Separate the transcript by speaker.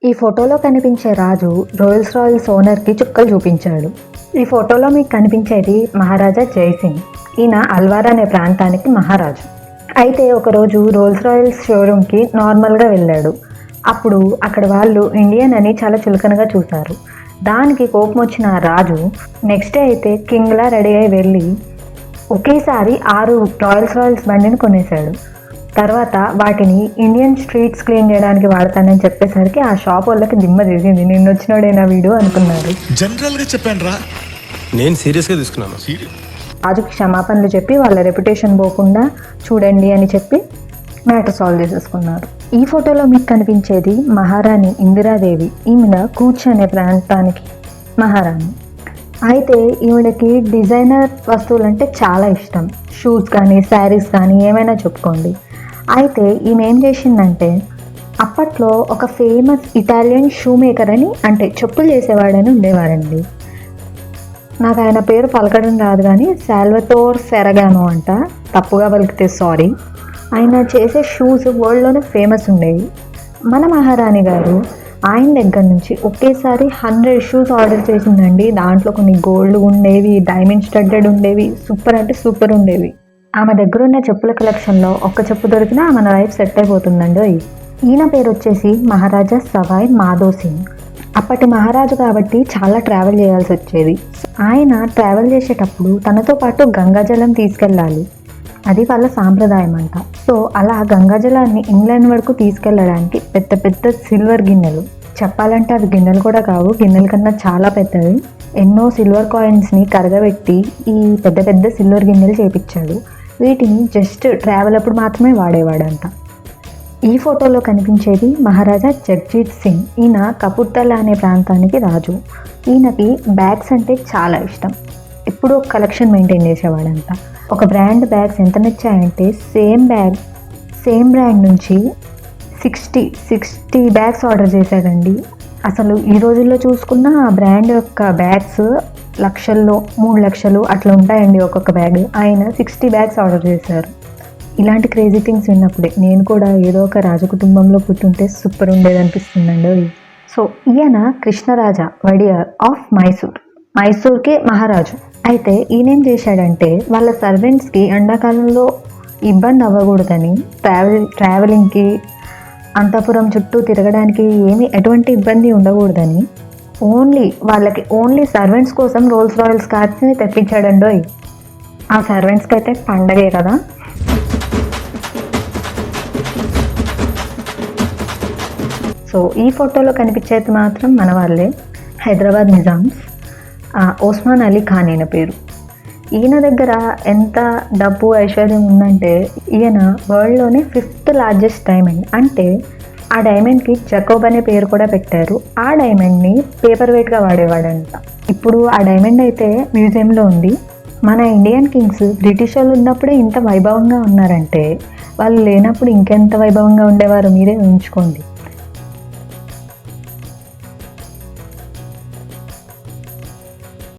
Speaker 1: ఈ ఫోటోలో కనిపించే రాజు రోయల్స్ రాయల్స్ ఓనర్కి చుక్కలు చూపించాడు. ఈ ఫోటోలో మీకు కనిపించేది మహారాజా జైసింగ్. ఈయన అల్వార్ అనే ప్రాంతానికి మహారాజు. అయితే ఒకరోజు రోల్స్ రాయల్స్ షోరూమ్కి నార్మల్గా వెళ్ళాడు. అప్పుడు అక్కడ వాళ్ళు ఇండియన్ అని చాలా చులకనగా చూశారు. దానికి కోపం వచ్చిన రాజు నెక్స్ట్ డే అయితే కింగ్లా రెడీ అయి వెళ్ళి ఒకేసారి 6 రాయల్స్ రాయల్స్ బండిని కొనేశాడు. తర్వాత వాటిని ఇండియన్ స్ట్రీట్స్ క్లీన్ చేయడానికి వాడతానని చెప్పేసరికి ఆ షాప్ వాళ్ళకి దిమ్మ తీసింది. నిన్న వచ్చినోడైనా వీడు అనుకున్నారు.
Speaker 2: జనరల్గా చెప్పాను రా,
Speaker 3: నేను సీరియస్గా తీసుకున్నాను.
Speaker 1: రాజుకి క్షమాపణలు చెప్పి వాళ్ళ రెప్యుటేషన్ పోకుండా చూడండి అని చెప్పి మ్యాటర్ సాల్వ్ చేసేసుకున్నారు. ఈ ఫోటోలో మీకు కనిపించేది మహారాణి ఇందిరాదేవి. ఈమెన కూచ్ అనే ప్రాంతానికి మహారాణి. అయితే ఈవిడకి డిజైనర్ వస్తువులు అంటే చాలా ఇష్టం. షూస్ కానీ శారీస్ కానీ ఏమైనా చెప్పుకోండి. అయితే ఈమె ఏం చేసిందంటే అప్పట్లో ఒక ఫేమస్ ఇటాలియన్ షూ మేకర్ అని, అంటే చెప్పులు చేసేవాడని ఉండేవారండి. నాకు ఆయన పేరు పలకడం రాదు కానీ సాల్వతోర్ ఫెరగానో అంట, తప్పుగా పలికితే సారీ. ఆయన చేసే షూస్ వరల్డ్లోనే ఫేమస్ ఉండేవి. మన మహారాణి గారు ఆయన దగ్గర నుంచి ఒకేసారి 100 షూస్ ఆర్డర్ చేసిందండి. దాంట్లో కొన్ని గోల్డ్ ఉండేవి, డైమండ్ స్టడ్డెడ్ ఉండేవి, సూపర్ అంటే సూపర్ ఉండేవి. ఆమె దగ్గర ఉన్న చెప్పుల కలెక్షన్లో ఒక్క చెప్పు దొరికినా మన లైఫ్ సెట్ అయిపోతుందండి. ఈయన పేరు వచ్చేసి మహారాజా సవాయ్ మాధవ్ సింగ్. అప్పటి మహారాజు కాబట్టి చాలా ట్రావెల్ చేయాల్సి వచ్చేది. ఆయన ట్రావెల్ చేసేటప్పుడు తనతో పాటు గంగాజలం తీసుకెళ్ళాలి. అది వాళ్ళ సాంప్రదాయం అంట. సో అలా గంగాజలాన్ని ఇంగ్లాండ్ వరకు తీసుకెళ్ళడానికి పెద్ద పెద్ద సిల్వర్ గిన్నెలు, చెప్పాలంటే అవి గిన్నెలు కూడా కావు, గిన్నెల కన్నా చాలా పెద్దవి, ఎన్నో సిల్వర్ కాయిన్స్ని కరగబెట్టి ఈ పెద్ద పెద్ద సిల్వర్ గిన్నెలు చేపించాడు. వీటిని జస్ట్ ట్రావెల్ అప్పుడు మాత్రమే వాడేవాడంట. ఈ ఫోటోలో కనిపించేది మహారాజా జగ్జీత్ సింగ్. ఈయన కపుర్తలా అనే ప్రాంతానికి రాజు. ఈయనకి బ్యాగ్స్ అంటే చాలా ఇష్టం. ఎప్పుడూ ఒక కలెక్షన్ మెయింటైన్ చేసేవాడంట. ఒక బ్రాండ్ బ్యాగ్స్ ఎంత నచ్చాయంటే సేమ్ బ్రాండ్ నుంచి 60 బ్యాగ్స్ ఆర్డర్ చేశాడండి. అసలు ఈ రోజుల్లో చూసుకున్న ఆ బ్రాండ్ యొక్క బ్యాగ్స్ లక్షల్లో 3 లక్షలు అట్లా ఉంటాయండి ఒక్కొక్క బ్యాగ్. ఆయన 60 బ్యాగ్స్ ఆర్డర్ చేశారు. ఇలాంటి క్రేజీ థింగ్స్ విన్నప్పుడే నేను కూడా ఏదో ఒక రాజ కుటుంబంలో పుట్టుంటే సూపర్ ఉండేది అనిపిస్తుందండి. సో ఈయన కృష్ణరాజా వడియార్ ఆఫ్ మైసూర్కి మహారాజు. అయితే ఈయనేం చేశాడంటే వాళ్ళ సర్వెంట్స్కి ఎండాకాలంలో ఇబ్బంది అవ్వకూడదని ట్రావెలింగ్కి, అంతఃపురం చుట్టూ తిరగడానికి ఎటువంటి ఇబ్బంది ఉండకూడదని ఓన్లీ సర్వెంట్స్ కోసం రోల్స్ రాయల్స్ కార్స్ని తెప్పించాడండి. ఆ సర్వెంట్స్కి అయితే పండగే కదా. సో ఈ ఫోటోలో కనిపించేది మాత్రం మన వాళ్ళే, హైదరాబాద్ నిజామ్స్ ఓస్మాన్ అలీ ఖాన్ ఈయన పేరు. ఈయన దగ్గర ఎంత డబ్బు ఐశ్వర్యం ఉందంటే ఈయన వరల్డ్లోనే 5th లార్జెస్ట్ డైమండ్. అంటే ఆ డైమండ్కి జకోబ్ అనే పేరు కూడా పెట్టారు. ఆ డైమండ్ని పేపర్ వెయిట్గా వాడేవాడంట. ఇప్పుడు ఆ డైమండ్ అయితే మ్యూజియంలో ఉంది. మన ఇండియన్ కింగ్స్ బ్రిటిష్ వాళ్ళు ఉన్నప్పుడే ఇంత వైభవంగా ఉన్నారంటే వాళ్ళు లేనప్పుడు ఇంకెంత వైభవంగా ఉండేవారు మీరే ఊహించుకోండి.